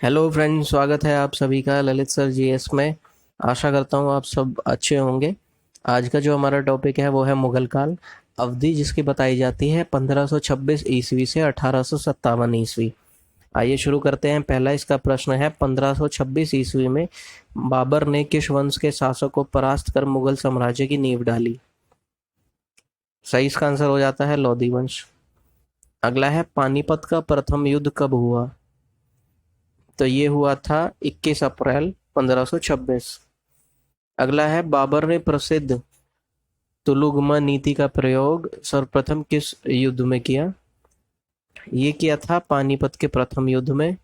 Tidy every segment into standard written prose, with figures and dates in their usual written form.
Hello friends, स्वागत है आप सभी का ललित सर जीएस में। आशा करता हूँ आप सब अच्छे होंगे। आज का जो हमारा टॉपिक है वो है मुगल काल। अवधि जिसकी बताई जाती है 1526 ईस्वी से 1857 ईस्वी। आइए शुरू करते हैं। पहला इसका प्रश्न है, 1526 ईस्वी में बाबर ने किस वंश के शासक को परास्त कर मुगल साम्राज्य की नींव डाली? सही इसका आंसर हो जाता है लोधी वंश। अगला है, पानीपत का प्रथम युद्ध कब हुआ? तो ये हुआ था 21 अप्रैल 1526। अगला है, बाबर ने प्रसिद्ध तुलुगमा नीति का प्रयोग सर्वप्रथम किस युद्ध में किया? ये किया था पानीपत के प्रथम युद्ध में।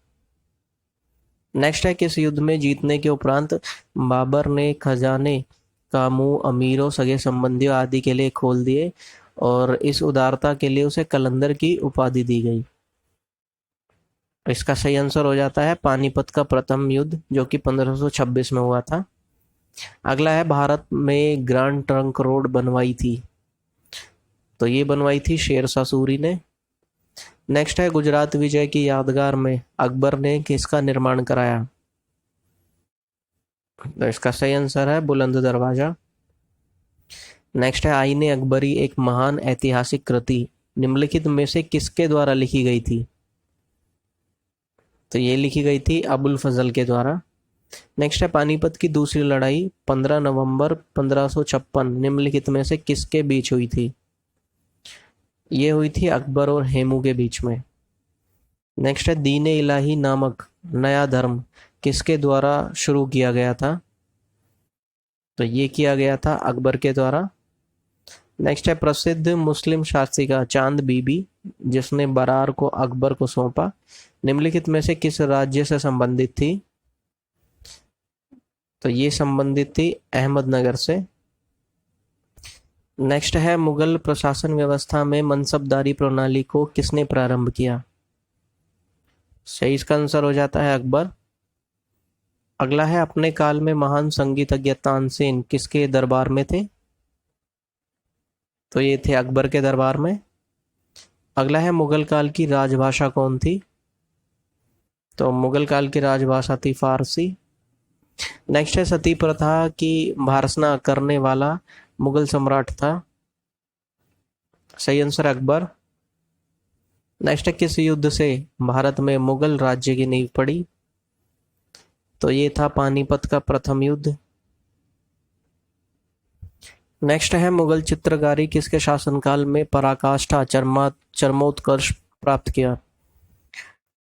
नेक्स्ट है, किस युद्ध में जीतने के उपरांत बाबर ने खजाने का मुंह अमीरों, सगे संबंधियों आदि के लिए खोल दिए और इस उदारता के लिए उसे कलंदर की उपाधि दी गई? इसका सही आंसर हो जाता है पानीपत का प्रथम युद्ध, जो कि 1526 में हुआ था। अगला है, भारत में ग्रांड ट्रंक रोड बनवाई थी? तो ये बनवाई थी शेरशाह सूरी ने। नेक्स्ट है, गुजरात विजय की यादगार में अकबर ने किसका निर्माण कराया? तो इसका सही आंसर है बुलंद दरवाजा। नेक्स्ट है, आईने अकबरी एक महान ऐतिहासिक कृति निम्नलिखित में से किसके द्वारा लिखी गई थी? तो ये लिखी गई थी अबुल फजल के द्वारा। नेक्स्ट है, पानीपत की दूसरी लड़ाई 15 नवंबर 1556 निम्नलिखित में से किसके बीच हुई थी? ये हुई थी अकबर और हेमू के बीच में। नेक्स्ट है, दीन इलाही नामक नया धर्म किसके द्वारा शुरू किया गया था? तो ये किया गया था अकबर के द्वारा। नेक्स्ट है, प्रसिद्ध मुस्लिम शासिका चांद बीबी जिसने बरार को अकबर को सौंपा निम्नलिखित में से किस राज्य से संबंधित थी? तो ये संबंधित थी अहमदनगर से। नेक्स्ट है, मुगल प्रशासन व्यवस्था में मनसबदारी प्रणाली को किसने प्रारंभ किया? सही इसका आंसर हो जाता है अकबर। अगला है, अपने काल में महान संगीतज्ञ तानसेन किसके दरबार में थे? तो ये थे अकबर के दरबार में। अगला है, मुगल काल की राजभाषा कौन थी? तो मुगल काल की राजभाषा थी फारसी। नेक्स्ट है, सती प्रथा की भर्त्सना करने वाला मुगल सम्राट था? सही आंसर अकबर। नेक्स्ट है, किस युद्ध से भारत में मुगल राज्य की नींव पड़ी? तो ये था पानीपत का प्रथम युद्ध। नेक्स्ट है, मुगल चित्रकारी किसके शासनकाल में पराकाष्ठा चरमोत्कर्ष प्राप्त किया?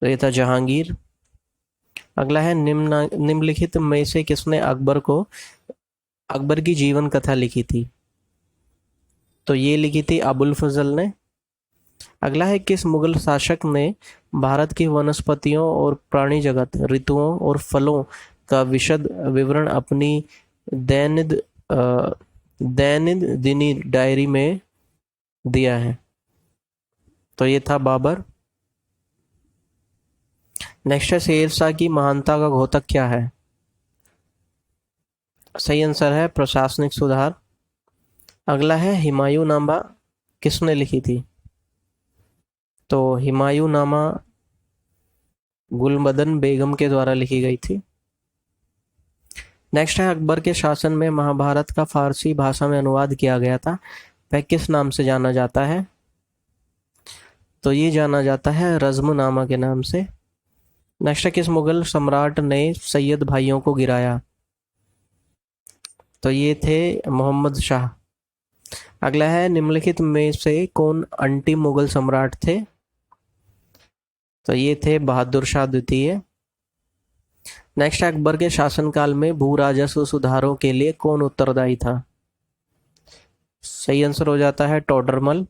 तो ये था जहांगीर। अगला है, निम्नलिखित में से किसने अकबर की जीवन कथा लिखी थी? तो ये लिखी थी अबुल फजल ने। अगला है, किस मुगल शासक ने भारत की वनस्पतियों और प्राणी जगत, ऋतुओं और फलों का विशद विवरण अपनी दैनिक दैनिक दिनी डायरी में दिया है? तो ये था बाबर। नेक्स्ट है, शेरशाह की महानता का घोतक क्या है? सही आंसर है प्रशासनिक सुधार। अगला है, हुमायूंनामा किसने लिखी थी? तो हुमायूंनामा गुलबदन बेगम के द्वारा लिखी गई थी। नेक्स्ट है, अकबर के शासन में महाभारत का फारसी भाषा में अनुवाद किया गया था, वह किस नाम से जाना जाता है? तो ये जाना जाता है रज़्मनामा के नाम से। नेक्स्ट है, किस मुगल सम्राट ने सैयद भाइयों को गिराया? तो ये थे मोहम्मद शाह। अगला है, निम्नलिखित में से कौन अंतिम मुगल सम्राट थे? तो ये थे बहादुर शाह द्वितीय। नेक्स्ट है, अकबर के शासनकाल में भू राजस्व सुधारों के लिए कौन उत्तरदायी था? सही आंसर हो जाता है टोडरमल।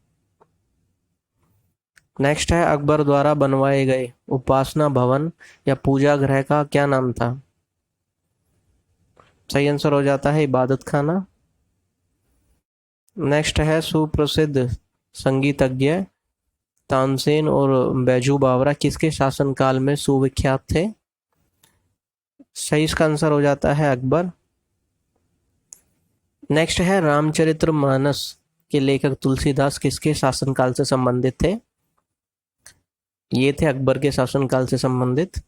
नेक्स्ट है, अकबर द्वारा बनवाए गए उपासना भवन या पूजा गृह का क्या नाम था? सही आंसर हो जाता है इबादत खाना। नेक्स्ट है, सुप्रसिद्ध संगीतज्ञ तानसेन और बैजू बावरा किसके शासनकाल में सुविख्यात थे? सही इसका आंसर हो जाता है अकबर। नेक्स्ट है, रामचरितमानस के लेखक तुलसीदास किसके शासनकाल से संबंधित थे? ये थे अकबर के शासनकाल से संबंधित।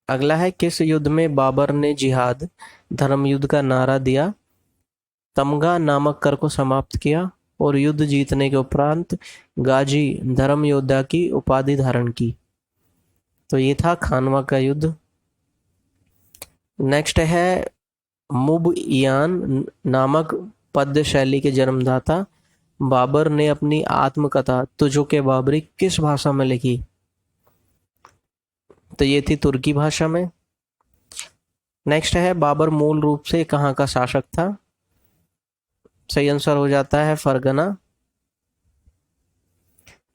अगला है, किस युद्ध में बाबर ने जिहाद धर्म युद्ध का नारा दिया, तमगा नामक कर को समाप्त किया और युद्ध जीतने के उपरांत गाजी धर्म योद्धा की उपाधि धारण की? तो ये था खानवा का युद्ध। नेक्स्ट है, मुबयान नामक पद्य शैली के जन्मदाता बाबर ने अपनी आत्मकथा तुझो के बाबरी किस भाषा में लिखी? तो ये थी तुर्की भाषा में। नेक्स्ट है, बाबर मूल रूप से कहाँ का शासक था? सही आंसर हो जाता है फरगना।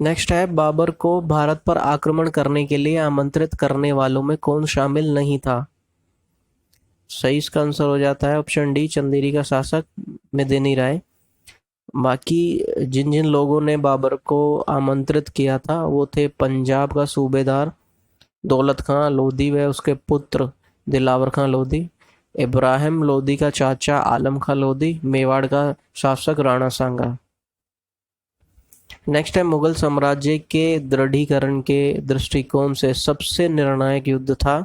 नेक्स्ट है, बाबर को भारत पर आक्रमण करने के लिए आमंत्रित करने वालों में कौन शामिल नहीं था? सही इसका आंसर हो जाता है ऑप्शन डी, चंदेरी का शासक मेदिनी राय। बाकी जिन जिन लोगों ने बाबर को आमंत्रित किया था वो थे पंजाब का सूबेदार दौलत खां लोधी व उसके पुत्र दिलावर खां लोधी, इब्राहिम लोधी का चाचा आलम खां लोधी, मेवाड़ का शासक राणा सांगा। नेक्स्ट है, मुगल साम्राज्य के दृढ़ीकरण के दृष्टिकोण से सबसे निर्णायक युद्ध था?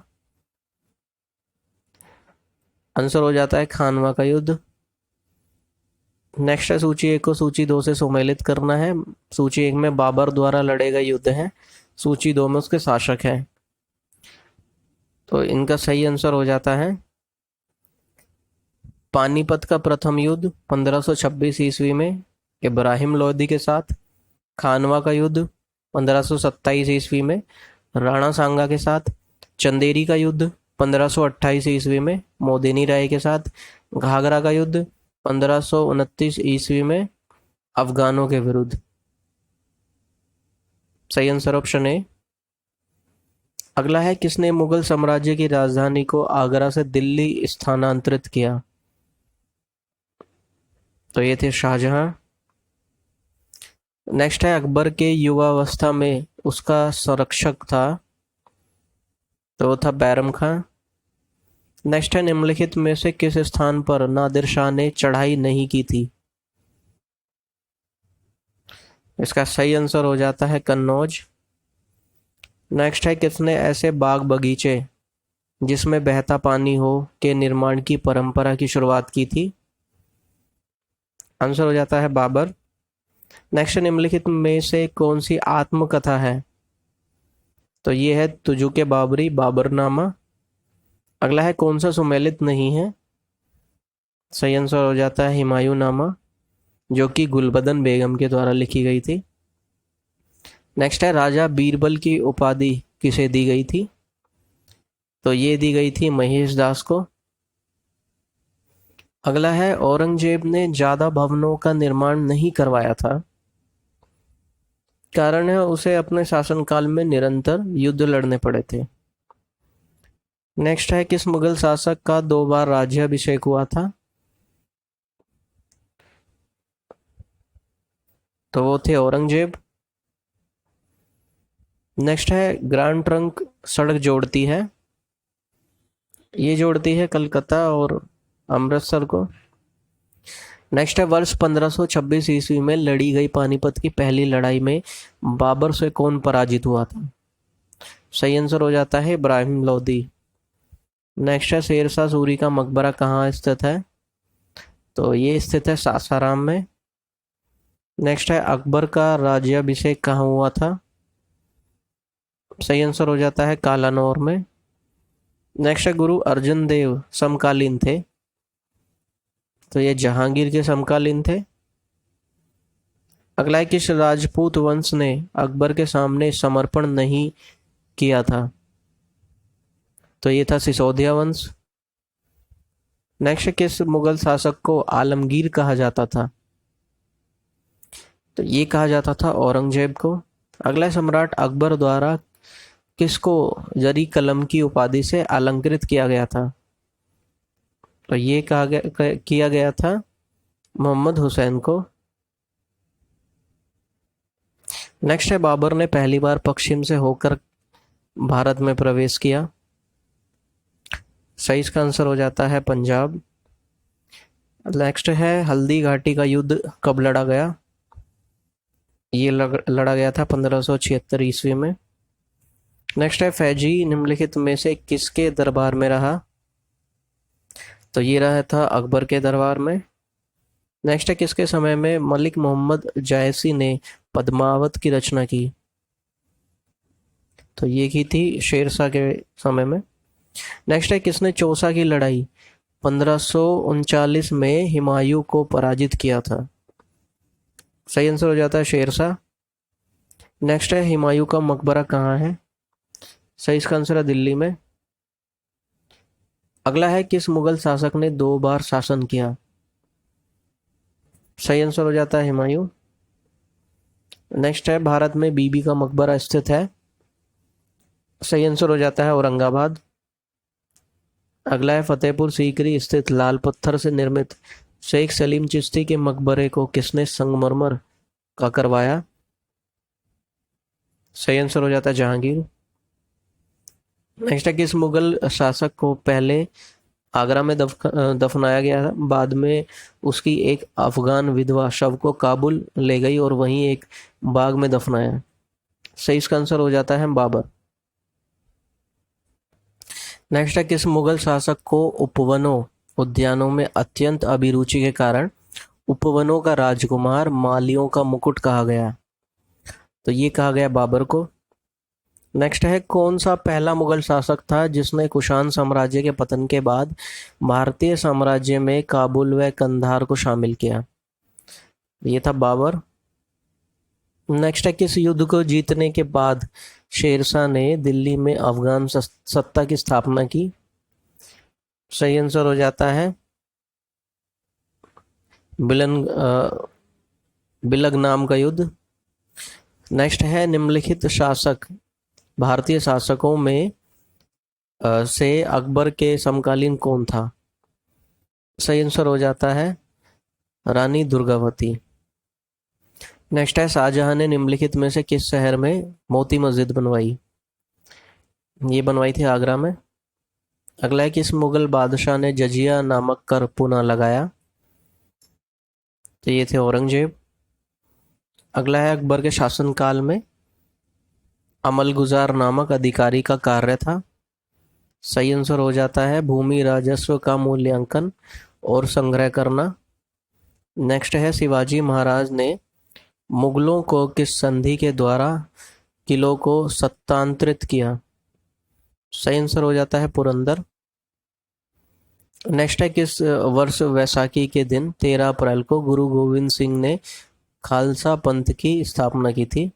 आंसर हो जाता है खानवा का युद्ध। नेक्स्ट है, सूची 1 को सूची 2 से सुमेलित करना है। सूची 1 में बाबर द्वारा लड़े गए युद्ध हैं, सूची 2 में उसके शासक हैं। तो इनका सही आंसर हो जाता है पानीपत का प्रथम युद्ध 1526 ईस्वी में इब्राहिम लोदी के साथ, खानवा का युद्ध 1527 ईस्वी में राणा सांगा के साथ, चंदेरी का युद्ध 1528 ईस्वी में मोदिनी राय के साथ, घाघरा का युद्ध 1529 ईस्वी में अफगानों के विरुद्ध। सही आंसर ऑप्शन ए। अगला है, किसने मुगल साम्राज्य की राजधानी को आगरा से दिल्ली स्थानांतरित किया? तो ये थे शाहजहां। नेक्स्ट है, अकबर के युवावस्था में उसका संरक्षक था? तो वो था बैरम खां। नेक्स्ट है, निम्नलिखित में से किस स्थान पर नादिर शाह ने चढ़ाई नहीं की थी? इसका सही आंसर हो जाता है कन्नौज। नेक्स्ट है, किसने ऐसे बाग बगीचे जिसमें बहता पानी हो के निर्माण की परंपरा की शुरुआत की थी? आंसर हो जाता है बाबर। नेक्स्ट, निम्नलिखित में से कौन सी आत्मकथा है? तो ये है तुझु के बाबरी बाबरनामा। अगला है, कौन सा सुमेलित नहीं है? सही आंसर हो जाता है हुमायूं नामा, जो कि गुलबदन बेगम के द्वारा लिखी गई थी। नेक्स्ट है, राजा बीरबल की उपाधि किसे दी गई थी? तो ये दी गई थी महेश दास को। अगला है, औरंगजेब ने ज्यादा भवनों का निर्माण नहीं करवाया था, कारण है उसे अपने शासनकाल में निरंतर युद्ध लड़ने पड़े थे। नेक्स्ट है, किस मुगल शासक का 2 बार राज्याभिषेक हुआ था? तो वो थे औरंगजेब। नेक्स्ट है, ग्रैंड ट्रंक सड़क जोड़ती है? ये जोड़ती है कलकत्ता और अमृतसर को। नेक्स्ट है, वर्ष 1526 ईस्वी में लड़ी गई पानीपत की पहली लड़ाई में बाबर से कौन पराजित हुआ था? सही आंसर हो जाता है इब्राहिम लोदी। नेक्स्ट है, शेरशाह सूरी का मकबरा कहाँ स्थित है? तो ये स्थित है सासाराम में। नेक्स्ट है, अकबर का राज्याभिषेक कहाँ हुआ था? सही आंसर हो जाता है कालानौर में। नेक्स्ट है, गुरु अर्जन देव समकालीन थे? तो ये जहांगीर के समकालीन थे। अगला है, किस राजपूत वंश ने अकबर के सामने समर्पण नहीं किया था? तो ये था सिसोदिया वंश। नेक्स्ट, किस मुगल शासक को आलमगीर कहा जाता था? तो ये कहा जाता था औरंगजेब को। अगला, सम्राट अकबर द्वारा किसको जरी कलम की उपाधि से अलंकृत किया गया था? तो ये किया गया था मोहम्मद हुसैन को। नेक्स्ट है, बाबर ने पहली बार पश्चिम से होकर भारत में प्रवेश किया? सही इसका आंसर हो जाता है पंजाब। नेक्स्ट है, हल्दी घाटी का युद्ध कब लड़ा गया? ये लड़ा गया था 1576 ईस्वी में। नेक्स्ट है फैजी निम्नलिखित में से किसके दरबार में रहा? तो ये रहा था अकबर के दरबार में। नेक्स्ट है किसके समय में मलिक मोहम्मद जायसी ने पद्मावत की रचना की? तो ये की थी शेरशाह के समय में। नेक्स्ट है किसने चौसा की लड़ाई 1539 में हुमायूं को पराजित किया था? सही आंसर हो जाता है शेरशाह। नेक्स्ट है हुमायूं का मकबरा कहाँ है? सही इसका आंसर है दिल्ली में। अगला है किस मुगल शासक ने 2 बार शासन किया? सही आंसर हो जाता है हुमायूं। नेक्स्ट है भारत में बीबी का मकबरा स्थित है? सही आंसर हो जाता है औरंगाबाद। अगला है फतेहपुर सीकरी स्थित लाल पत्थर से निर्मित शेख सलीम चिश्ती के मकबरे को किसने संगमरमर का करवाया? सही आंसर हो जाता है जहांगीर। नेक्स्ट है किस मुगल शासक को पहले आगरा में दफनाया गया था, बाद में उसकी एक अफगान विधवा शव को काबुल ले गई और वहीं एक बाग में दफनाया? सही इसका आंसर हो जाता है बाबर। नेक्स्ट है किस मुगल शासक को उपवनों उद्यानों में अत्यंत अभिरुचि के कारण उपवनों का राजकुमार मालियों का मुकुट कहा गया? तो ये कहा गया बाबर को। नेक्स्ट है कौन सा पहला मुगल शासक था जिसने कुषाण साम्राज्य के पतन के बाद भारतीय साम्राज्य में काबुल व कंधार को शामिल किया? ये था बाबर। नेक्स्ट है किस युद्ध को जीतने के बाद शेरशाह ने दिल्ली में अफगान सत्ता की स्थापना की? सही आंसर हो जाता है बिलग नाम का युद्ध। नेक्स्ट है निम्नलिखित शासक भारतीय शासकों में से अकबर के समकालीन कौन था? सही आंसर हो जाता है रानी दुर्गावती। नेक्स्ट है शाहजहां ने निम्नलिखित में से किस शहर में मोती मस्जिद बनवाई? ये बनवाई थी आगरा में। अगला है किस मुगल बादशाह ने जजिया नामक कर पुनः लगाया? तो ये थे औरंगजेब। अगला है अकबर के शासनकाल में अमलगुजार नामक अधिकारी का कार्य था? सही आंसर हो जाता है भूमि राजस्व का मूल्यांकन और संग्रह करना। नेक्स्ट है शिवाजी महाराज ने मुगलों को किस संधि के द्वारा किलों को सत्तांतरित किया? सही आंसर हो जाता है पुरंदर। नेक्स्ट है किस वर्ष वैसाखी के दिन 13 अप्रैल को गुरु गोविंद सिंह ने खालसा पंथ की स्थापना की थी?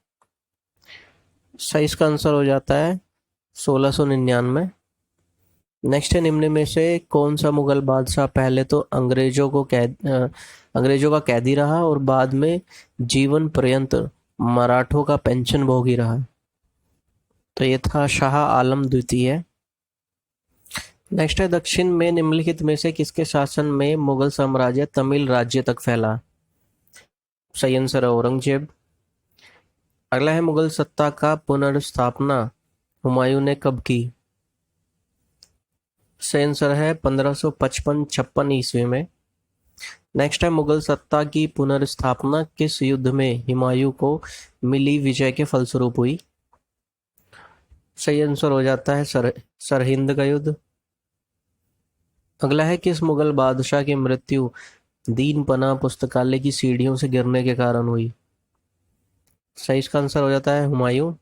सही इसका आंसर हो जाता है 1699। नेक्स्ट है निम्न में से कौन सा मुगल बादशाह पहले तो अंग्रेजों का कैदी रहा और बाद में जीवन पर्यंत मराठों का पेंशन भोगी रहा? तो ये था शाह आलम द्वितीय। नेक्स्ट है दक्षिण में निम्नलिखित में से किसके शासन में मुगल साम्राज्य तमिल राज्य तक फैला? सही आंसर है औरंगजेब। अगला है मुगल सत्ता का पुनर्स्थापना हुमायूं ने कब की? सही आंसर है 1555-56 ईस्वी में। नेक्स्ट है मुगल सत्ता की पुनर्स्थापना किस युद्ध में हुमायूं को मिली विजय के फलस्वरूप हुई? सही आंसर हो जाता है सरहिंद का युद्ध। अगला है किस मुगल बादशाह की मृत्यु दीन पनाह पुस्तकालय की सीढ़ियों से गिरने के कारण हुई? सही इसका आंसर हो जाता है हुमायूं।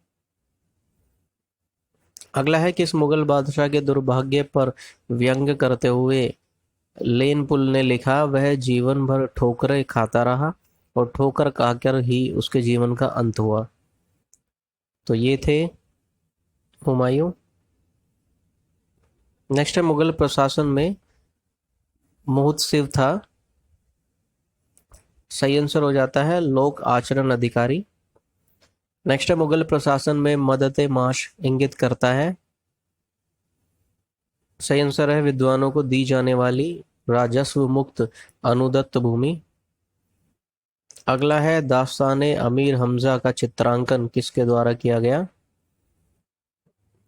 अगला है किस मुगल बादशाह के दुर्भाग्य पर व्यंग करते हुए लेनपुल ने लिखा वह जीवन भर ठोकरें खाता रहा और ठोकर खाकर ही उसके जीवन का अंत हुआ? तो ये थे हुमायूं। नेक्स्ट है मुगल प्रशासन में मुहतसिब था? सही आंसर हो जाता है लोक आचरण अधिकारी। नेक्स्ट है मुगल प्रशासन में मदद माश इंगित करता है? सही आंसर है विद्वानों को दी जाने वाली राजस्व मुक्त अनुदत्त भूमि। अगला है दास्ताने अमीर हमजा का चित्रांकन किसके द्वारा किया गया?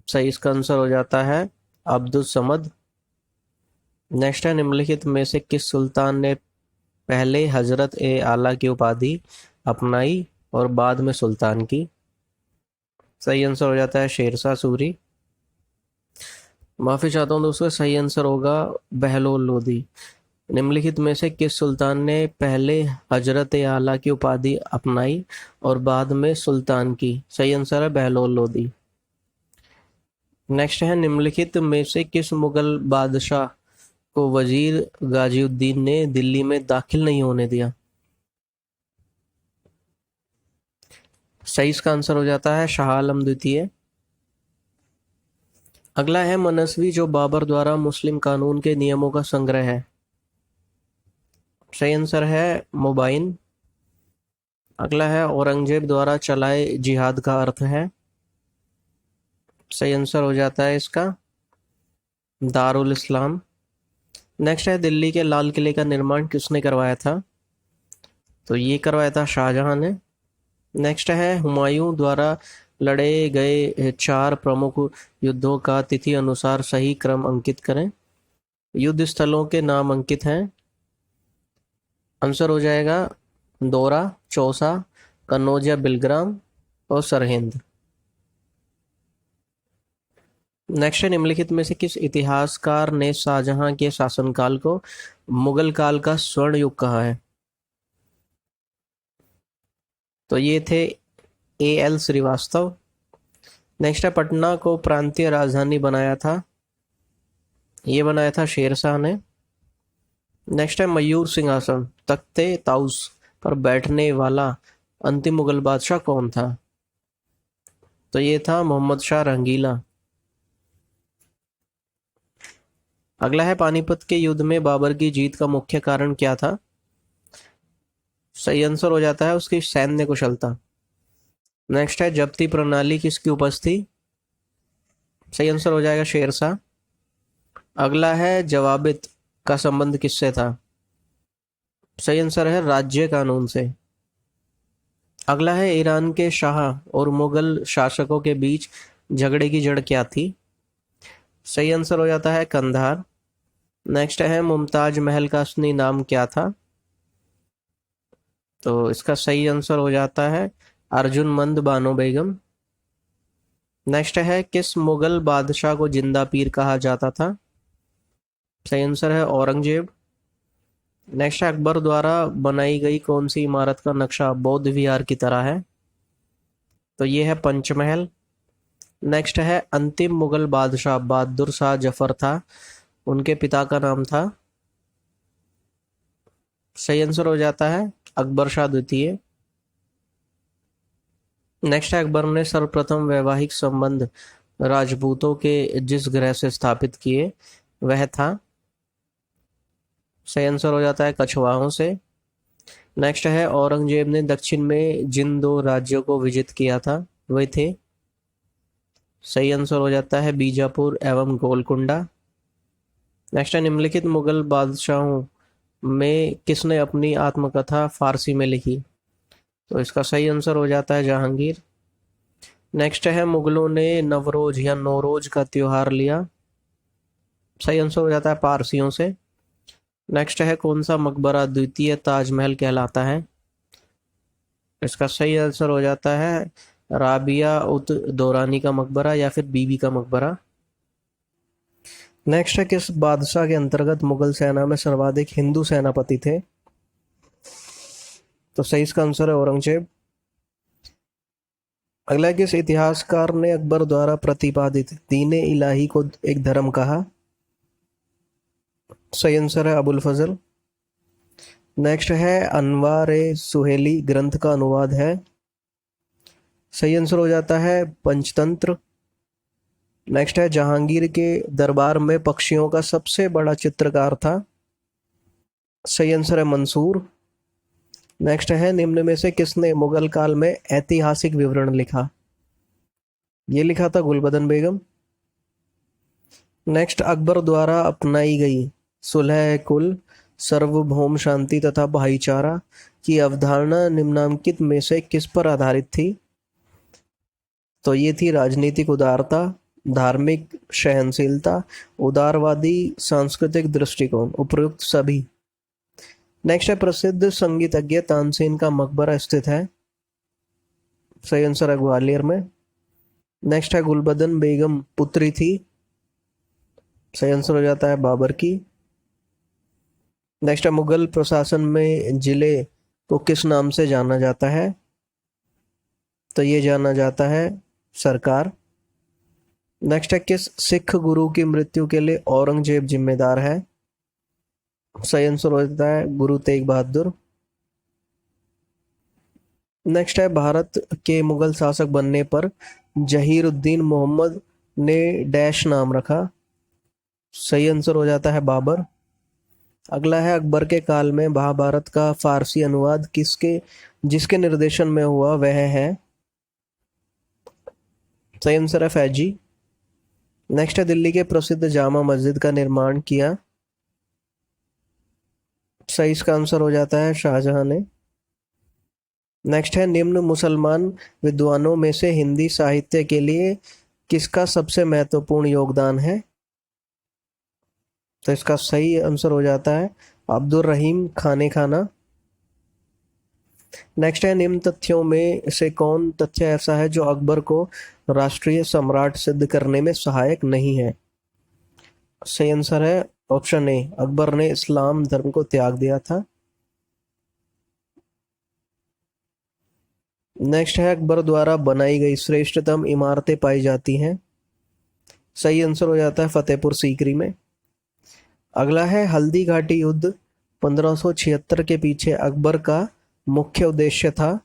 सही इसका आंसर हो जाता है अब्दुल समद। नेक्स्ट है निम्नलिखित में से किस सुल्तान ने पहले हजरत ए आला की उपाधि अपनाई और बाद में सुल्तान की? सही आंसर हो जाता है शेरशाह सूरी। माफी चाहता हूँ दोस्तों, सही आंसर होगा बहलोल लोदी। निम्नलिखित में से किस सुल्तान ने पहले हजरत आला की उपाधि अपनाई और बाद में सुल्तान की? सही आंसर है बहलोल लोदी। नेक्स्ट है, निम्नलिखित में से किस मुगल बादशाह को वजीर गाजिउद्दीन ने दिल्ली में दाखिल नहीं होने दिया? सही इसका आंसर हो जाता है शाह आलम द्वितीय। अगला है, मनस्वी जो बाबर द्वारा मुस्लिम कानून के नियमों का संग्रह है? सही आंसर है मुबाइन। अगला है, औरंगजेब द्वारा चलाए जिहाद का अर्थ है? सही आंसर हो जाता है इसका दारुल इस्लाम। नेक्स्ट है, दिल्ली के लाल किले का निर्माण किसने करवाया था? तो ये करवाया था शाहजहां ने। नेक्स्ट है, हुमायूं द्वारा लड़े गए 4 प्रमुख युद्धों का तिथि अनुसार सही क्रम अंकित करें। युद्ध स्थलों के नाम अंकित हैं। आंसर हो जाएगा दौरा, चौसा, कन्नौज या बिलग्राम और सरहिंद। नेक्स्ट है, निम्नलिखित में से किस इतिहासकार ने शाहजहां के शासनकाल को मुगल काल का स्वर्ण युग कहा है? तो ये थे A.L. श्रीवास्तव। नेक्स्ट है, पटना को प्रांतीय राजधानी बनाया था? ये बनाया था शेरशाह ने। नेक्स्ट है, मयूर सिंहासन तख्ते ताउस पर बैठने वाला अंतिम मुगल बादशाह कौन था? तो ये था मोहम्मद शाह रंगीला। अगला है, पानीपत के युद्ध में बाबर की जीत का मुख्य कारण क्या था? सही आंसर हो जाता है उसकी सैन्य कुशलता। नेक्स्ट है, जब्ती प्रणाली किसकी उपज थी? सही आंसर हो जाएगा शेरशाह। अगला है, जवाबित का संबंध किससे था? सही आंसर है राज्य कानून से। अगला है, ईरान के शाह और मुगल शासकों के बीच झगड़े की जड़ क्या थी? सही आंसर हो जाता है कंधार। नेक्स्ट है, मुमताज महल का असली नाम क्या था? तो इसका सही आंसर हो जाता है अर्जुनमंद बानो बेगम। नेक्स्ट है, किस मुगल बादशाह को जिंदा पीर कहा जाता था? सही आंसर है औरंगजेब। नेक्स्ट है, अकबर द्वारा बनाई गई कौन सी इमारत का नक्शा बौद्ध विहार की तरह है? तो ये है पंचमहल। नेक्स्ट है, अंतिम मुगल बादशाह बहादुर शाह जफर था, उनके पिता का नाम था? सही आंसर हो जाता है अकबर शाह द्वितीय। नेक्स्ट है, अकबर ने सर्वप्रथम वैवाहिक संबंध राजपूतों के जिस ग्रह से स्थापित किए वह था? सही आंसर हो जाता है कछवाहों से। नेक्स्ट है, औरंगजेब ने दक्षिण में जिन 2 राज्यों को विजित किया था वे थे? सही आंसर हो जाता है बीजापुर एवं गोलकुंडा। नेक्स्ट है, निम्नलिखित मुगल बादशाहों में किसने अपनी आत्मकथा फारसी में लिखी? तो इसका सही आंसर हो जाता है जहांगीर। नेक्स्ट है, मुगलों ने नवरोज या नौरोज का त्योहार लिया? सही आंसर हो जाता है पारसियों से। नेक्स्ट है, कौन सा मकबरा द्वितीय ताजमहल कहलाता है? इसका सही आंसर हो जाता है राबिया उत दौरानी का मकबरा या फिर बीबी का मकबरा। नेक्स्ट है, किस बादशाह के अंतर्गत मुगल सेना में सर्वाधिक हिंदू सेनापति थे? तो सही इसका आंसर है औरंगजेब। अगला, किस इतिहासकार ने अकबर द्वारा प्रतिपादित दीन इलाही को एक धर्म कहा? सही आंसर है अबुल फजल। नेक्स्ट है, अनवार ए सुहेली ग्रंथ का अनुवाद है? सही आंसर हो जाता है पंचतंत्र। नेक्स्ट है, जहांगीर के दरबार में पक्षियों का सबसे बड़ा चित्रकार था? सही आंसर है मंसूर। नेक्स्ट है, निम्न में से किसने मुगल काल में ऐतिहासिक विवरण लिखा? ये लिखा था गुलबदन बेगम। नेक्स्ट, अकबर द्वारा अपनाई गई सुलह कुल, सार्वभौम शांति तथा भाईचारा की अवधारणा निम्नांकित में से किस पर आधारित थी? तो ये थी राजनीतिक उदारता, धार्मिक सहनशीलता, उदारवादी सांस्कृतिक दृष्टिकोण, उपयुक्त सभी। नेक्स्ट है, प्रसिद्ध संगीतज्ञ तानसेन का मकबरा स्थित है? सही आंसर है ग्वालियर में। नेक्स्ट है गुलबदन बेगम पुत्री थी, सही आंसर हो जाता है बाबर की। नेक्स्ट है मुगल प्रशासन में जिले को किस नाम से जाना जाता है, तो ये जाना जाता है सरकार। नेक्स्ट है किस सिख गुरु की मृत्यु के लिए औरंगजेब जिम्मेदार है, सही आंसर हो जाता है गुरु तेग बहादुर। नेक्स्ट है भारत के मुगल शासक बनने पर जहीरुद्दीन मोहम्मद ने डैश नाम रखा, सही आंसर हो जाता है बाबर। अगला है अकबर के काल में महाभारत का फारसी अनुवाद किसके जिसके निर्देशन में हुआ वह है, सही आंसर है फैजी। नेक्स्ट है दिल्ली के प्रसिद्ध जामा मस्जिद का निर्माण किया, सही इसका आंसर हो जाता है शाहजहां ने। नेक्स्ट है निम्न मुसलमान विद्वानों में से हिंदी साहित्य के लिए किसका सबसे महत्वपूर्ण योगदान है, तो इसका सही आंसर हो जाता है अब्दुल रहीम खाने खाना। नेक्स्ट है निम्न तथ्यों में से कौन तथ्य ऐसा है जो अकबर को राष्ट्रीय सम्राट सिद्ध करने में सहायक नहीं है, सही आंसर है ऑप्शन ए, अकबर ने इस्लाम धर्म को त्याग दिया था। नेक्स्ट है अकबर द्वारा बनाई गई श्रेष्ठतम इमारतें पाई जाती हैं, सही आंसर हो जाता है फतेहपुर सीकरी में। अगला है हल्दी घाटी युद्ध 1576 के पीछे अकबर का मुख्य उद्देश्य था,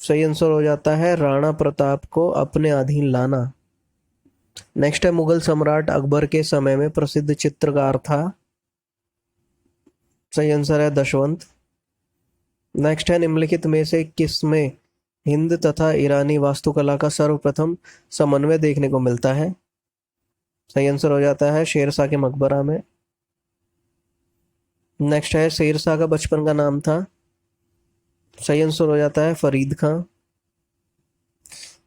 सही आंसर हो जाता है राणा प्रताप को अपने अधीन लाना। नेक्स्ट है मुगल सम्राट अकबर के समय में प्रसिद्ध चित्रकार था, सही आंसर है दशवंत। नेक्स्ट है निम्नलिखित में से किसमें हिंद तथा ईरानी वास्तुकला का सर्वप्रथम समन्वय देखने को मिलता है, सही आंसर हो जाता है शेरशाह के मकबरा में। नेक्स्ट है शेरशाह का बचपन का नाम था, सही आंसर हो जाता है फरीद खां।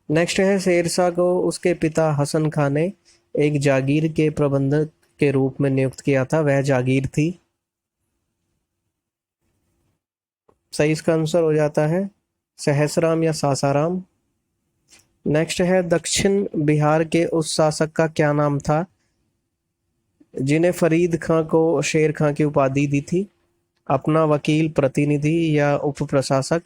नेक्स्ट है शेरशाह को उसके पिता हसन खान ने एक जागीर के प्रबंधक के रूप में नियुक्त किया था, वह जागीर थी, सही इसका आंसर हो जाता है सहसराम या सासाराम। नेक्स्ट है दक्षिण बिहार के उस शासक का क्या नाम था जिन्हें फरीद खां को शेर खां की उपाधि दी थी, अपना वकील प्रतिनिधि या उप प्रशासक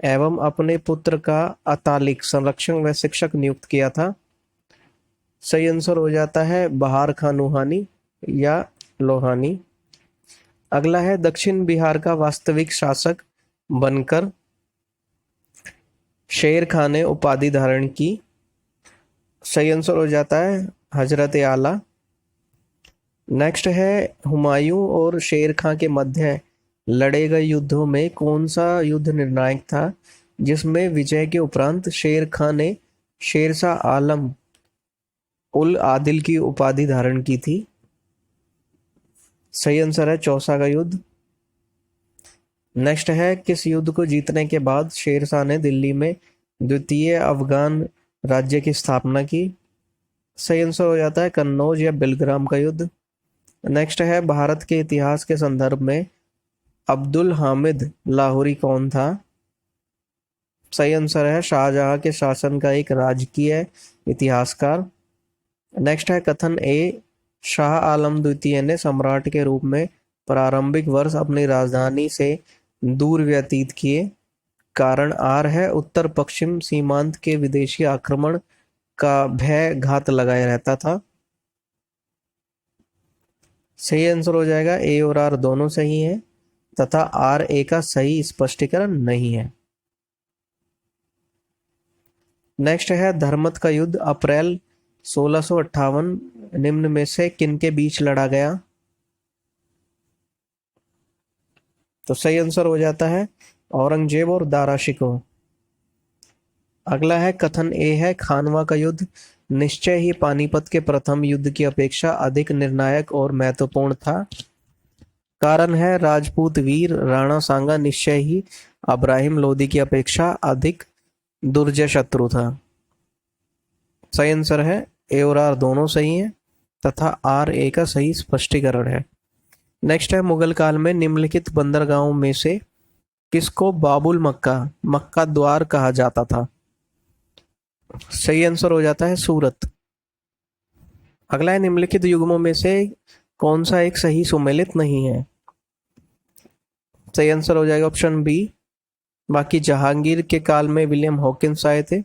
एवं अपने पुत्र का अतालिक संरक्षक व शिक्षक नियुक्त किया था, सही आंसर हो जाता है बहार खां नूहानी या लोहानी। अगला है दक्षिण बिहार का वास्तविक शासक बनकर शेर खान ने उपाधि धारण की, सही आंसर हो जाता है हजरत आला। नेक्स्ट है हुमायूं और शेर खां के मध्य लड़े गए युद्धों में कौन सा युद्ध निर्णायक था जिसमें विजय के उपरांत शेर खां ने शेरशाह आलम उल आदिल की उपाधि धारण की थी, सही आंसर है चौसा का युद्ध। नेक्स्ट है किस युद्ध को जीतने के बाद शेरशाह ने दिल्ली में द्वितीय अफगान राज्य की स्थापना की, सही आंसर हो जाता है कन्नौज या बिलग्राम का युद्ध। नेक्स्ट है भारत के इतिहास के संदर्भ में अब्दुल हामिद लाहौरी कौन था, सही आंसर है शाहजहां के शासन का एक राजकीय इतिहासकार। नेक्स्ट है कथन ए, शाह आलम द्वितीय ने सम्राट के रूप में प्रारंभिक वर्ष अपनी राजधानी से दूर व्यतीत किए, कारण आर है उत्तर पश्चिम सीमांत के विदेशी आक्रमण का भय घात लगाए रहता था, सही आंसर हो जाएगा ए और आर दोनों सही हैं तथा आर ए का सही स्पष्टीकरण नहीं है। नेक्स्ट है धर्मत का युद्ध अप्रैल 1658 निम्न में से किनके बीच लड़ा गया, तो सही आंसर हो जाता है औरंगजेब और दारा शिकोह। अगला है कथन ए है खानवा का युद्ध निश्चय ही पानीपत के प्रथम युद्ध की अपेक्षा अधिक निर्णायक और महत्वपूर्ण था, कारण है राजपूत वीर राणा सांगा निश्चय ही अब्राहिम लोदी की अपेक्षा अधिक दुर्जय शत्रु था, सही आंसर है ए और आर दोनों सही हैं तथा आर ए का सही स्पष्टीकरण है। नेक्स्ट है मुगल काल में निम्नलिखित बंदरगाहों में से किसको बाबुल मक्का मक्का द्वार कहा जाता था, सही आंसर हो जाता है सूरत। अगला है, निम्नलिखित युग्मों में से कौन सा एक सही सुमेलित नहीं है? सही आंसर हो जाएगा ऑप्शन बी। बाकी जहांगीर के काल में विलियम हॉकिंस आए थे,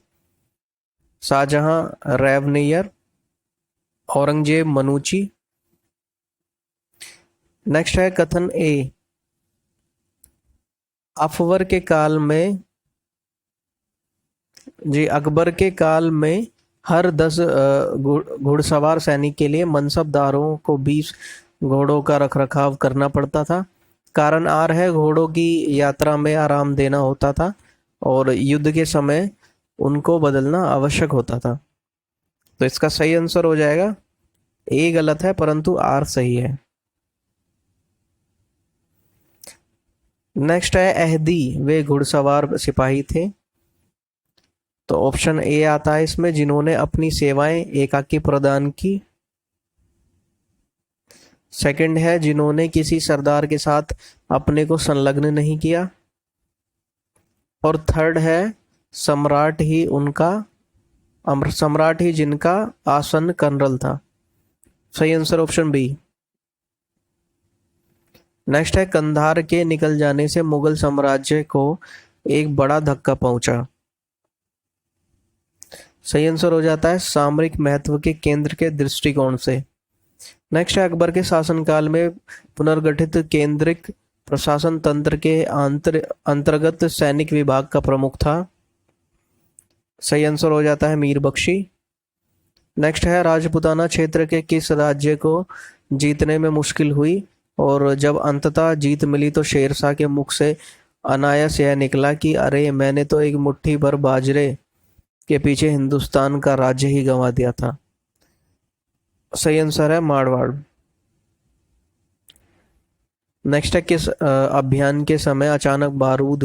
शाहजहां रेवनियर, औरंगजेब मनुची। नेक्स्ट है कथन ए, अकबर के काल में, जी अकबर के काल में हर 10 घुड़सवार सैनिक के लिए मनसबदारों को 20 घोड़ों का रखरखाव करना पड़ता था। कारण आर है, घोड़ों की यात्रा में आराम देना होता था और युद्ध के समय उनको बदलना आवश्यक होता था। तो इसका सही आंसर हो जाएगा, ए गलत है परंतु आर सही है। नेक्स्ट है अहदी, वे घुड़सवार सिपाही थे। तो ऑप्शन ए आता है इसमें, जिन्होंने अपनी सेवाएं एकाकी प्रदान की। सेकंड है, जिन्होंने किसी सरदार के साथ अपने को संलग्न नहीं किया। और थर्ड है, सम्राट ही उनका सम्राट ही जिनका आसन कर्नल था। सही आंसर ऑप्शन बी। नेक्स्ट है, कंधार के निकल जाने से मुगल साम्राज्य को एक बड़ा धक्का पहुंचा। सही आंसर हो जाता है सामरिक महत्व के केंद्र के दृष्टिकोण से। नेक्स्ट है, अकबर के शासनकाल में पुनर्गठित केंद्रिक प्रशासन तंत्र के अंतर्गत सैनिक विभाग का प्रमुख था। सही आंसर हो जाता है मीर बख्शी। नेक्स्ट है, राजपुताना क्षेत्र के किस राज्य को जीतने में मुश्किल हुई और जब अंततः जीत मिली तो शेरशाह के मुख से अनायास यह निकला कि अरे मैंने तो एक मुट्ठी भर बाजरे के पीछे हिंदुस्तान का राज्य ही गंवा दिया था। सही आंसर है मारवाड़। नेक्स्ट है, किस अभियान के समय अचानक बारूद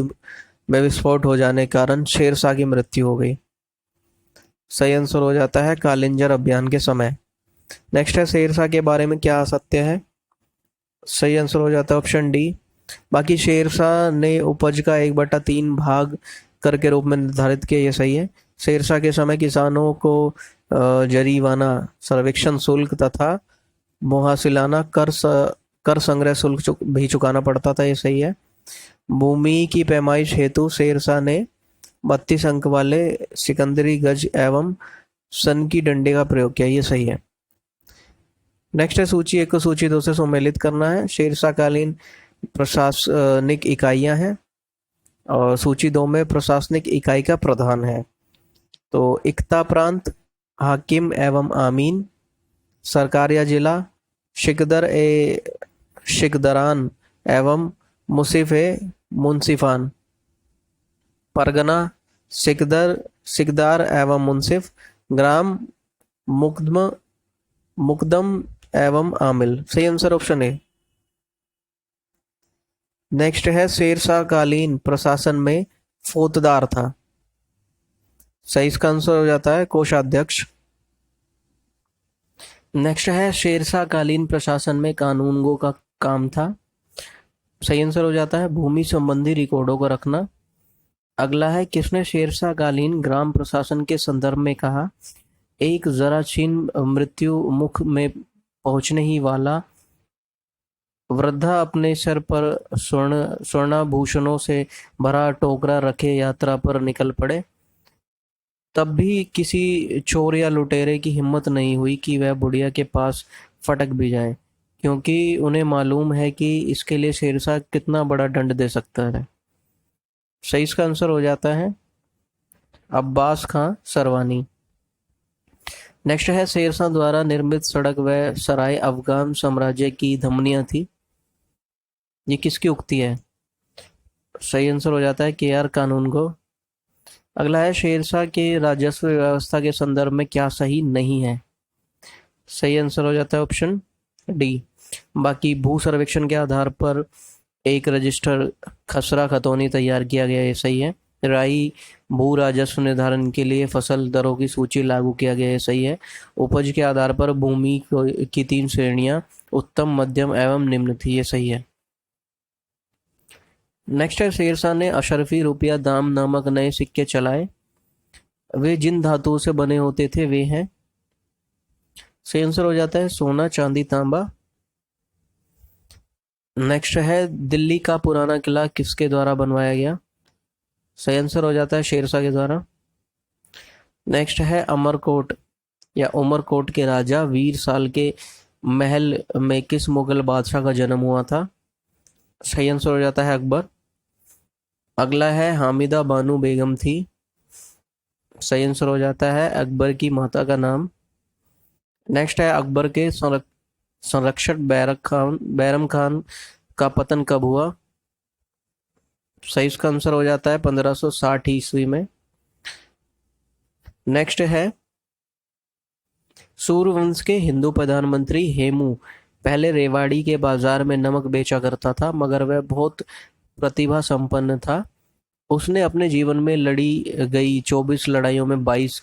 में विस्फोट हो जाने के कारण शेरशाह की मृत्यु हो गई? सही आंसर हो जाता है कालिंजर अभियान के समय। नेक्स्ट है, शेरशाह के बारे में क्या सत्य है? सही आंसर हो जाता है ऑप्शन डी। बाकी शेरशाह ने उपज का 1/3 भाग कर के रूप में निर्धारित किया, ये सही है। शेरशाह के समय किसानों को जरीवाना, सर्वेक्षण शुल्क तथा मुहासिलाना कर संग्रह शुल्क भी चुकाना पड़ता था, ये सही है। भूमि की पैमाइश हेतु शेरशाह ने 32 अंक वाले सिकंदरी गज एवं सन की डंडे का प्रयोग किया, ये सही है। नेक्स्ट है, सूची 1 को सूची 2 से सम्मिलित करना है। शेरशाह कालीन प्रशासनिक इकाइयां हैं और सूची 2 में प्रशासनिक इकाई का प्रधान है। तो इकता प्रांत, हाकिम एवं आमीन, सरकार या जिला, शिकदर ए शिकदरान एवं मुसिफ ए मुंसिफान, परगना, सिकदार एवं मुंसिफ, ग्राम, मुकदम मुकदम एवं आमिल। सही आंसर ऑप्शन है। नेक्स्ट है, शेरशाह कालीन प्रशासन में फौजदार था। सही, इसका आंसर हो जाता है कोषाध्यक्ष। नेक्स्ट है, शेरशाह कालीन प्रशासन में कानूनगो का काम था। सही आंसर हो जाता है भूमि संबंधी रिकॉर्डों को रखना। अगला है, किसने शेरशाह कालीन ग्राम प्रशासन के संदर्भ में कहा, एक जरासीन मृत्यु मुख में पहुंचने ही वाला वृद्धा अपने सर पर स्वर्णाभूषणों से भरा टोकरा रखे यात्रा पर निकल पड़े, तब भी किसी चोर या लुटेरे की हिम्मत नहीं हुई कि वह बुढ़िया के पास फटक भी जाए, क्योंकि उन्हें मालूम है कि इसके लिए शेरशाह कितना बड़ा दंड दे सकता है। सही, इसका आंसर हो जाता है अब्बास खां सरवानी। नेक्स्ट है, शेरशाह द्वारा निर्मित सड़क व सराय अफगान साम्राज्य की धमनियां थी, ये किसकी उक्ति है? सही आंसर हो जाता है के आर कानून को। अगला है, शेरशाह के राजस्व व्यवस्था के संदर्भ में क्या सही नहीं है? सही आंसर हो जाता है ऑप्शन डी। बाकी भू सर्वेक्षण के आधार पर एक रजिस्टर खसरा खतौनी तैयार किया गया, ये सही है। राई भू राजस्व निर्धारण के लिए फसल दरों की सूची लागू किया गया, ये सही है। उपज के आधार पर भूमि की 3 श्रेणियां उत्तम, मध्यम एवं निम्न थी, ये सही है। नेक्स्ट है, शेरशाह ने अशरफी रुपया दाम नामक नए सिक्के चलाए। वे जिन धातुओं से बने होते थे वे हैं। सही आंसर हो जाता है सोना, चांदी, तांबा। नेक्स्ट है दिल्ली का पुराना किला किसके द्वारा बनवाया गया। सही आंसर हो जाता है शेरशाह के द्वारा। नेक्स्ट है अमरकोट या उमरकोट के राजा वीर साल के महल में किस मुगल बादशाह का जन्म हुआ था। सही आंसर हो जाता है अकबर। अगला है हामिदा बानो बेगम थी। सही आंसर हो जाता है अकबर की माता का नाम। नेक्स्ट है अकबर के संरक्षक बैरम खान का पतन कब हुआ। सही इसका आंसर हो जाता है 1560 ईस्वी में। नेक्स्ट है सूर्यवंश के हिंदू प्रधानमंत्री हेमू पहले रेवाड़ी के बाजार में नमक बेचा करता था, मगर वह बहुत प्रतिभा संपन्न था। उसने अपने जीवन में लड़ी गई 24 लड़ाइयों में 22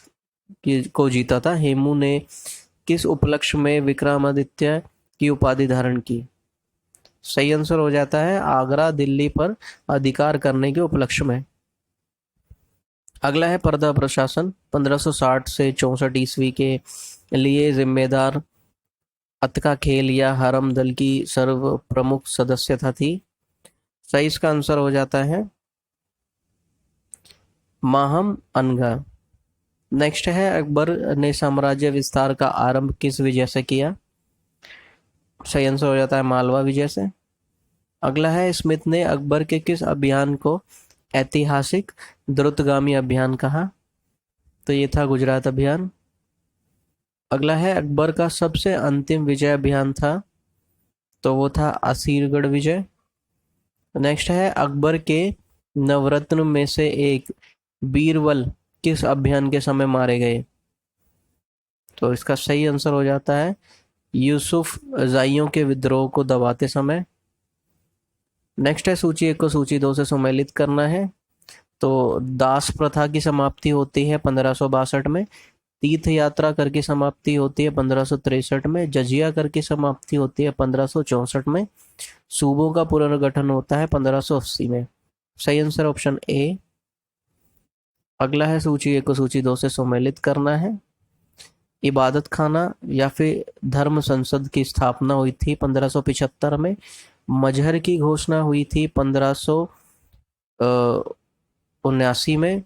को जीता था। हेमू ने किस उपलक्ष्य में विक्रमादित्य की उपाधि धारण की। सही आंसर हो जाता है आगरा दिल्ली पर अधिकार करने के उपलक्ष्य में। अगला है पर्दा प्रशासन 1560 से 64 ईस्वी के लिए जिम्मेदार अतका खेल या हरम दल की सर्व प्रमुख सदस्यता थी। सही इसका आंसर हो जाता है माहम अनगा। नेक्स्ट है अकबर ने साम्राज्य विस्तार का आरंभ किस विजय से किया। सही आंसर हो जाता है मालवा विजय से। अगला है स्मिथ ने अकबर के किस अभियान को ऐतिहासिक द्रुतगामी अभियान कहा। तो ये था गुजरात अभियान। अगला है अकबर का सबसे अंतिम विजय अभियान था, तो वो था असीरगढ़ विजय। नेक्स्ट है अकबर के नवरत्न में से एक बीरबल किस अभियान के समय मारे गए। तो इसका सही आंसर हो जाता है यूसुफ जाइयों के विद्रोह को दबाते समय। नेक्स्ट है सूची 1 को सूची 2 से सम्मिलित करना है। तो दास प्रथा की समाप्ति होती है 1562 में। तीर्थ यात्रा करके समाप्ति होती है 1563 में। जजिया करके समाप्ति होती है 1564 में। सूबों का पुनर्गठन होता है 1580 में। सही आंसर ऑप्शन ए। अगला है सूची 1 को सूची 2 से सम्मिलित करना है। इबादत खाना या फिर धर्म संसद की स्थापना हुई थी 1575 में। मजहर की घोषणा हुई थी 1579 में।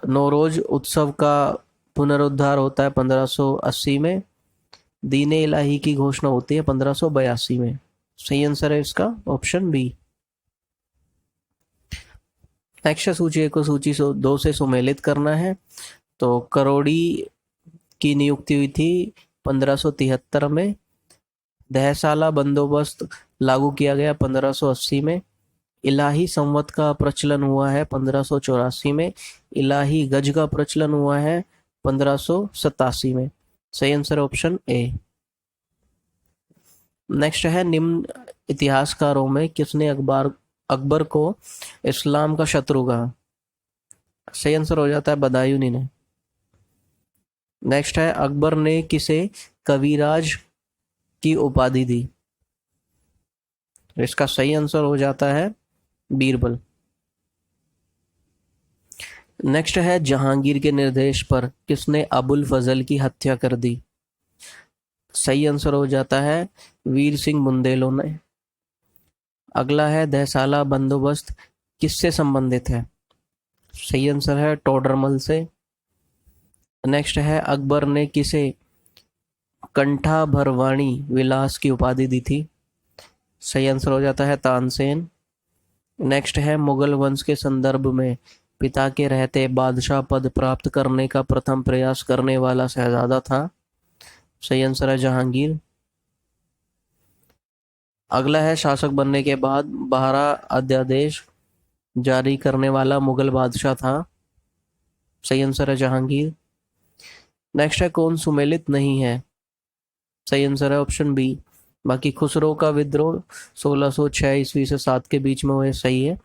नौरोज उत्सव का पुनरुद्धार होता है 1580 में। दीन-ए इलाही की घोषणा होती है 1582 में। सही आंसर है इसका ऑप्शन बी। नेक्स्ट सूची 1 को सूची 2 से सम्मिलित करना है। तो करोड़ी की नियुक्ति हुई थी 1573 में। दहसाला बंदोबस्त लागू किया गया 1580 में। इलाही संवत का प्रचलन हुआ है 1584 में। इलाही गज का प्रचलन हुआ है 1587 में। सही आंसर ऑप्शन ए। नेक्स्ट है निम्न इतिहासकारों में किसने अकबर को इस्लाम का शत्रु कहा। सही आंसर हो जाता है बदायूनी ने। नेक्स्ट है अकबर ने किसे कविराज की उपाधि दी। इसका सही आंसर हो जाता है बीरबल। नेक्स्ट है जहांगीर के निर्देश पर किसने अबुल फजल की हत्या कर दी। सही आंसर हो जाता है वीर सिंह बुंदेलो ने। अगला है दहसाला बंदोबस्त किससे संबंधित है। सही आंसर है टोडरमल से। नेक्स्ट है अकबर ने किसे कंठा भरवाणी विलास की उपाधि दी थी। सही आंसर हो जाता है तानसेन। नेक्स्ट है मुगल वंश के संदर्भ में पिता के रहते बादशाह पद प्राप्त करने का प्रथम प्रयास करने वाला शहजादा था। सही आंसर है जहांगीर। अगला है शासक बनने के बाद 12 अध्यादेश जारी करने वाला मुगल बादशाह था। सही आंसर है जहांगीर। नेक्स्ट है कौन सुमेलित नहीं है। सही आंसर है ऑप्शन बी। बाकी खुसरो का विद्रोह 1606 ईस्वी से 7 के बीच में हुए, सही है।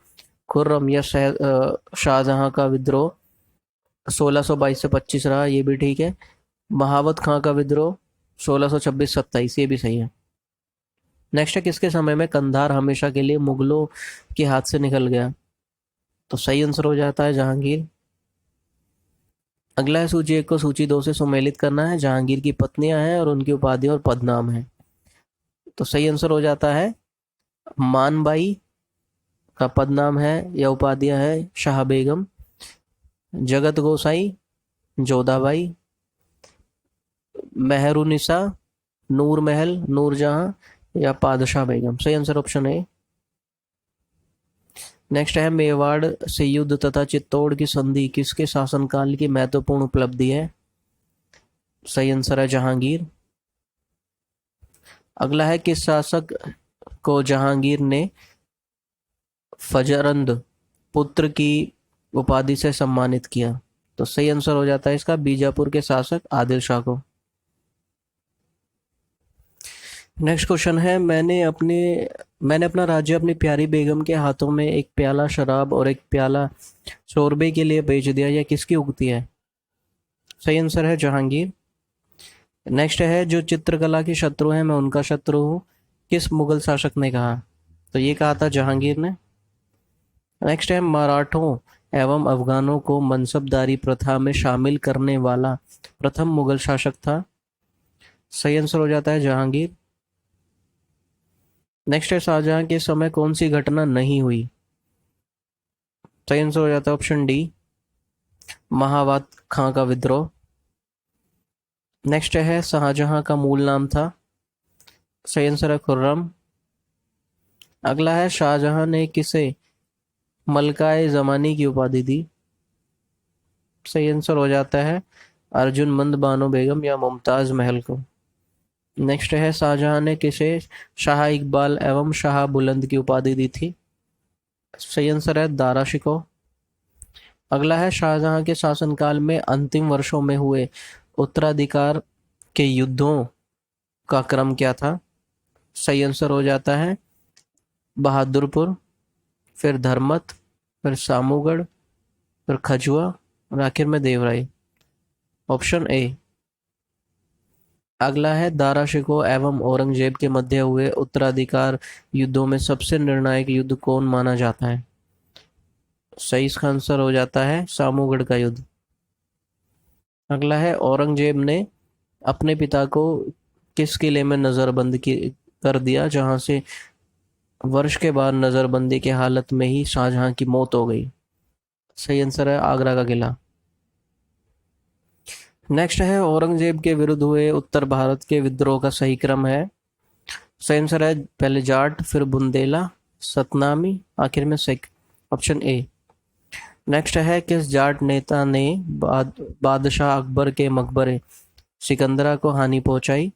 खुर्रम या शाहजहां का विद्रोह 1622 से 25 रहा, ये भी ठीक है। महावत खां का विद्रोह 1626-27, ये भी सही है। नेक्स्ट है किसके समय में कंधार हमेशा के लिए मुगलों के हाथ से निकल गया। तो सही आंसर हो जाता है जहांगीर। अगला है सूची 1 को सूची 2 से सुमेलित करना है। जहांगीर की पत्नियां हैं और उनकी उपाधि और पदनाम है। तो सही आंसर हो जाता है मानबाई का पदनाम है या उपाधियां है शाह बेगम, जगत गोसाई, जोधाबाई, मेहरुनिसा, नूर महल, नूरजहां या पादशाह बेगम। सही आंसर ऑप्शन है। नेक्स्ट है मेवाड़ से युद्ध तथा चित्तौड़ की संधि किसके शासनकाल की महत्वपूर्ण उपलब्धि है? सही आंसर है जहांगीर। अगला है किस शासक को जहांगीर ने फजरंद पुत्र की उपाधि से सम्मानित किया? तो सही आंसर हो जाता है इसका बीजापुर के शासक आदिल शाह को। नेक्स्ट क्वेश्चन है मैंने अपना राज्य अपनी प्यारी बेगम के हाथों में एक प्याला शराब और एक प्याला शोरबे के लिए बेच दिया, यह किसकी उक्ति है? सही आंसर है जहांगीर। नेक्स्ट है जो चित्रकला के शत्रु हैं मैं उनका शत्रु हूँ, किस मुगल शासक ने कहा? तो ये कहा था जहांगीर ने। नेक्स्ट है मराठों एवं अफगानों को मनसबदारी प्रथा में शामिल करने वाला प्रथम मुगल शासक था? सही आंसर हो जाता है जहांगीर। नेक्स्ट है शाहजहां के समय कौन सी घटना नहीं हुई? सही आंसर हो जाता है ऑप्शन डी महावत खां का विद्रोह। नेक्स्ट है शाहजहां का मूल नाम था? सही आंसर है खुर्रम। अगला है शाहजहां ने किसे मलकाए जमानी की उपाधि दी? सही आंसर हो जाता है अर्जुन मंद बानो बेगम या मुमताज महल को। नेक्स्ट है शाहजहां ने किसे शाह इकबाल एवं शाह बुलंद की उपाधि दी थी? सही आंसर है दारा शिकोह। अगला है शाहजहां के शासनकाल में अंतिम वर्षों में हुए उत्तराधिकार के युद्धों का क्रम क्या था? सही आंसर हो जाता है बहादुरपुर, फिर धर्मत, फिर सामूगढ़, फिर खजुआ और आखिर में देवराई। Option A. अगला है दारा शिकोह एवं औरंगजेब के मध्य हुए उत्तराधिकार युद्धों में सबसे निर्णायक युद्ध कौन माना जाता है? सही इसका आंसर हो जाता है सामूगढ़ का युद्ध। अगला है औरंगजेब ने अपने पिता को किस किले में नजरबंद कर दिया जहां से वर्ष के बाद नजरबंदी की हालत में ही शाहजहां की मौत हो गई? सही आंसर है आगरा का किला। नेक्स्ट है औरंगजेब के विरुद्ध हुए उत्तर भारत के विद्रोह का सही क्रम है? सही आंसर है पहले जाट, फिर बुंदेला, सतनामी, आखिर में सिख। Option A. नेक्स्ट है किस जाट नेता ने बादशाह अकबर के मकबरे सिकंदरा को हानि पहुंचाई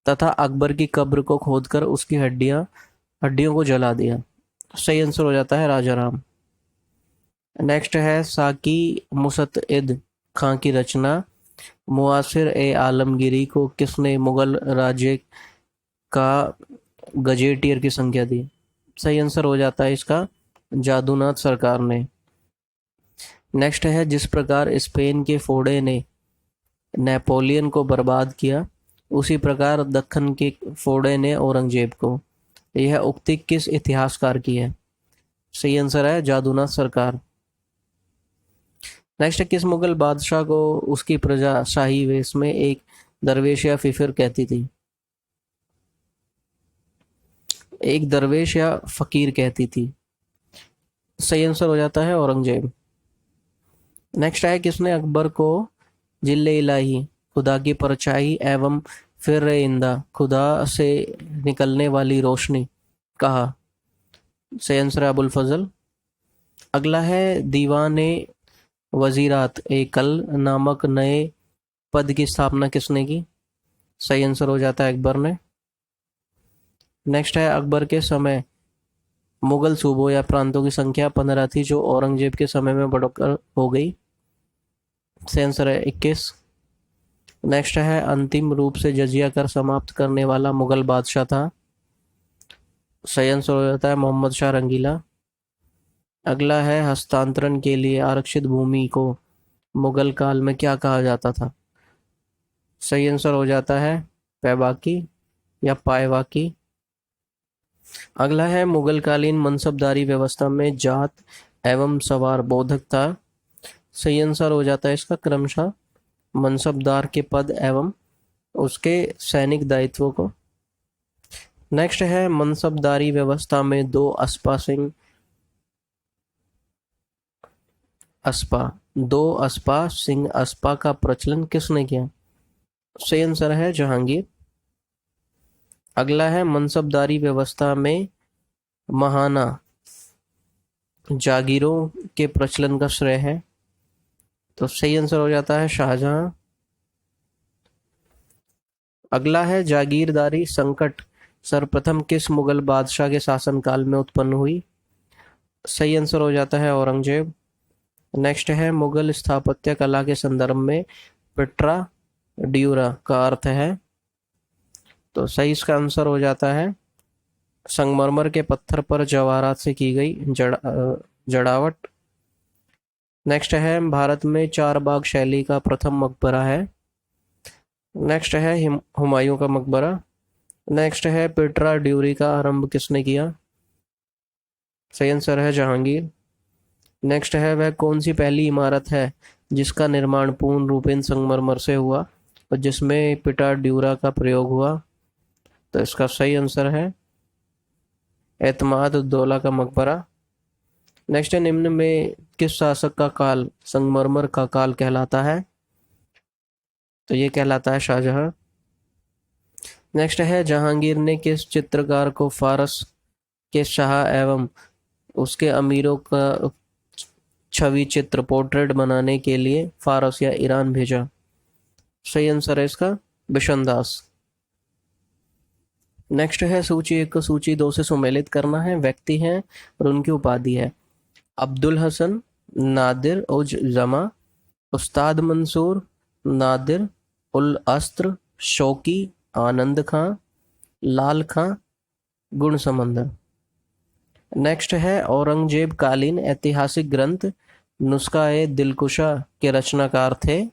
तथा अकबर की कब्र को खोदकर उसकी हड्डियों को जला दिया? सही आंसर हो जाता है राजा राम। नेक्स्ट है साकी मुसतइद खां की रचना मुआसिर ए आलमगीरी को किसने मुगल राज्य का गजेटियर की संख्या दी? सही आंसर हो जाता है इसका जादूनाथ सरकार ने। नेक्स्ट है जिस प्रकार स्पेन के फोड़े ने नेपोलियन को बर्बाद किया उसी प्रकार दक्कन के फोड़े ने औरंगजेब को, यह उक्ति किस इतिहासकार की है? सही आंसर है जादूनाथ सरकार। नेक्स्ट है किस मुगल बादशाह को उसकी प्रजा शाही वेश में एक दरवेश या फिफिर कहती थी? एक दरवेश या फकीर कहती थी। सही आंसर हो जाता है औरंगजेब। नेक्स्ट है किसने अकबर को जिल्ले इलाही खुदा की परछाई एवं फिर इंदा खुदा से निकलने वाली रोशनी कहा? सही आंसर है अबुल फजल। अगला है दीवाने वजीरात ए कल नामक नए पद की स्थापना किसने की? सही आंसर हो जाता है अकबर ने। नेक्स्ट है अकबर के समय मुगल सूबों या प्रांतों की संख्या 15 थी जो औरंगजेब के समय में बढ़कर हो गई? सही आंसर है 21। नेक्स्ट है अंतिम रूप से जजिया कर समाप्त करने वाला मुगल बादशाह था? सही आंसर हो जाता है मोहम्मद शाह रंगीला। अगला है हस्तांतरण के लिए आरक्षित भूमि को मुगल काल में क्या कहा जाता था? सही आंसर हो जाता है पैबाकी या पायवाकी। अगला है मुगल कालीन मनसबदारी व्यवस्था में जात एवं सवार बोधक था? सही आंसर हो जाता है इसका क्रमशः मनसबदार के पद एवं उसके सैनिक दायित्वों को। नेक्स्ट है मनसबदारी व्यवस्था में दो अस्पा सिंह अस्पा का प्रचलन किसने किया? सही आंसर है जहांगीर। अगला है मनसबदारी व्यवस्था में महाना जागीरों के प्रचलन का श्रेय है, तो सही आंसर हो जाता है शाहजहां। अगला है जागीरदारी संकट सर्वप्रथम किस मुगल बादशाह के शासनकाल में उत्पन्न हुई? सही आंसर हो जाता है औरंगजेब। नेक्स्ट है मुगल स्थापत्य कला के संदर्भ में पिट्रा ड्यूरा का अर्थ है, तो सही इसका आंसर हो जाता है संगमरमर के पत्थर पर जवाहरात से की गई जड़ावट। नेक्स्ट है भारत में चार बाग शैली का प्रथम मकबरा है। नेक्स्ट है हुमायूं का मकबरा। नेक्स्ट है पिट्रा ड्यूरी का आरंभ किसने किया? सही आंसर है जहांगीर। नेक्स्ट है वह कौन सी पहली इमारत है जिसका निर्माण पूर्ण रूपेण संगमरमर से हुआ और जिसमें पिटा ड्यूरा का प्रयोग हुआ? तो इसका सही आंसर है एतमाद उद्दौला का मकबरा। नेक्स्ट है निम्न में किस शासक का काल संगमरमर का काल कहलाता है? तो ये कहलाता है शाहजहां। नेक्स्ट है जहांगीर ने किस चित्रकार को फारस के शाह एवं उसके अमीरों का छवि चित्र पोर्ट्रेट बनाने के लिए फारस या ईरान भेजा? सही आंसर है इसका बिशन दास। नेक्स्ट है सूची 1 को सूची 2 से सुमेलित करना है। व्यक्ति हैं और उनकी उपाधि है अब्दुल हसन, नादिर उज जमा, उस्ताद मंसूर, नादिर उल अस्त्र, शौकी, आनंद खां, लाल खां, गुण समंदर। नेक्स्ट है औरंगजेब कालीन ऐतिहासिक ग्रंथ नुस्खा ए दिलकुशा के रचनाकार थे?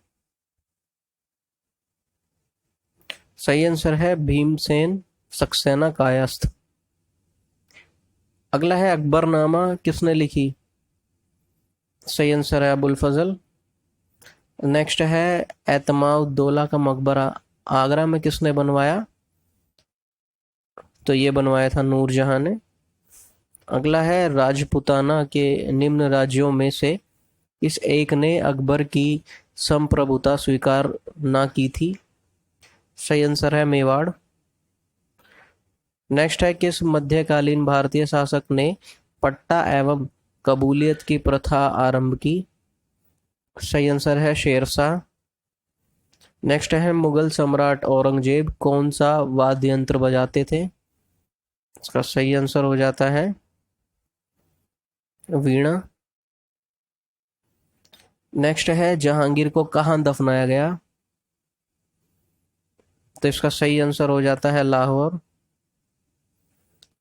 सही आंसर है भीमसेन सक्सेना कायस्थ। अगला है अकबरनामा किसने लिखी? सही आंसर है अबुल फजल। नेक्स्ट है एतमाउद्दौला का मकबरा आगरा में किसने बनवाया? तो ये बनवाया था नूरजहां ने। अगला है राजपुताना के निम्न राज्यों में से इस एक ने अकबर की संप्रभुता स्वीकार ना की थी? सही आंसर है मेवाड़। नेक्स्ट है किस मध्यकालीन भारतीय शासक ने पट्टा एवं कबूलियत की प्रथा आरंभ की? सही आंसर है शेरशाह। नेक्स्ट है मुगल सम्राट औरंगजेब कौन सा वाद्य यंत्र बजाते थे? इसका सही आंसर हो जाता है वीणा। नेक्स्ट है जहांगीर को कहाँ दफनाया गया? तो इसका सही आंसर हो जाता है लाहौर।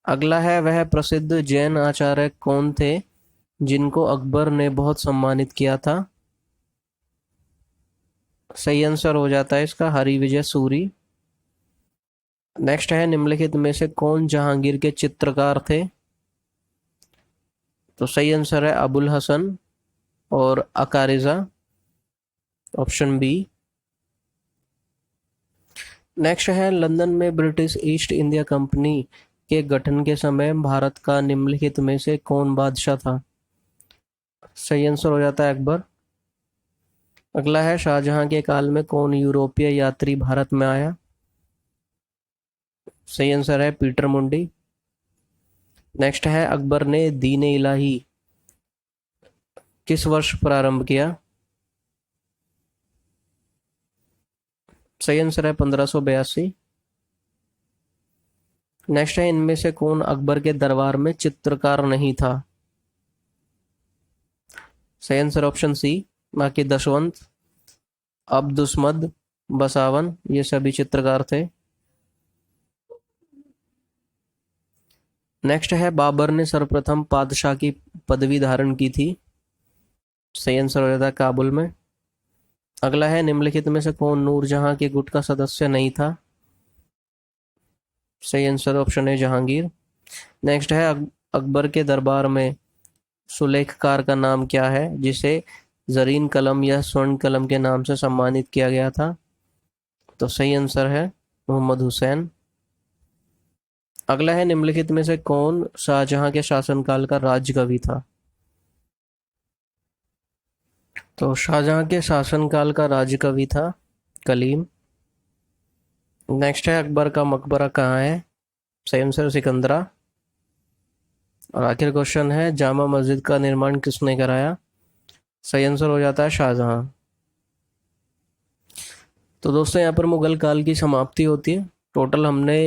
अगला है वह प्रसिद्ध जैन आचार्य कौन थे जिनको अकबर ने बहुत सम्मानित किया था? सही आंसर हो जाता है इसका हरिविजय सूरी। नेक्स्ट है निम्नलिखित में से कौन जहांगीर के चित्रकार थे? तो सही आंसर है अबुल हसन और अकारिजा, ऑप्शन बी। नेक्स्ट है लंदन में ब्रिटिश ईस्ट इंडिया कंपनी के गठन के समय भारत का निम्नलिखित में से कौन बादशाह था? सही आंसर हो जाता है अकबर। अगला है शाहजहां के काल में कौन यूरोपीय यात्री भारत में आया? सही आंसर है पीटर मुंडी। नेक्स्ट है अकबर ने दीन इलाही किस वर्ष प्रारंभ किया? सही आंसर है 1582। नेक्स्ट है इनमें से कौन अकबर के दरबार में चित्रकार नहीं था? सही आंसर ऑप्शन सी बाकी दशवंत, अब्दुसमद, बसावन ये सभी चित्रकार थे। नेक्स्ट है बाबर ने सर्वप्रथम पादशाह की पदवी धारण की थी? सही आंसर हो जाता है काबुल में। अगला है निम्नलिखित में से कौन नूरजहां के गुट का सदस्य नहीं था? सही आंसर ऑप्शन है जहांगीर। नेक्स्ट है अकबर के दरबार में सुलेखकार का नाम क्या है जिसे जरीन कलम या स्वर्ण कलम के नाम से सम्मानित किया गया था? तो सही आंसर है मोहम्मद हुसैन। अगला है, निम्नलिखित में से कौन शाहजहां के शासनकाल का राजकवि था? तो शाहजहां के शासनकाल का राजकवि था कलीम। नेक्स्ट है, अकबर का मकबरा कहाँ है? सही आंसर सिकंदरा। और आखिर क्वेश्चन है, जामा मस्जिद का निर्माण किसने कराया? सही आंसर हो जाता है शाहजहां। तो दोस्तों यहाँ पर मुगल काल की समाप्ति होती है। टोटल हमने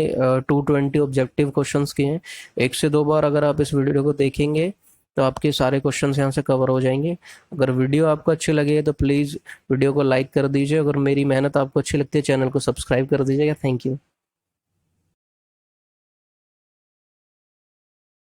220 ऑब्जेक्टिव क्वेश्चंस किए हैं। 1 से 2 बार अगर आप इस वीडियो को देखेंगे तो आपके सारे क्वेश्चंस यहाँ से कवर हो जाएंगे। अगर वीडियो आपको अच्छी लगे तो प्लीज़ वीडियो को लाइक कर दीजिए। अगर मेरी मेहनत आपको अच्छी लगती है, चैनल को सब्सक्राइब कर दीजिएगा। Thank you.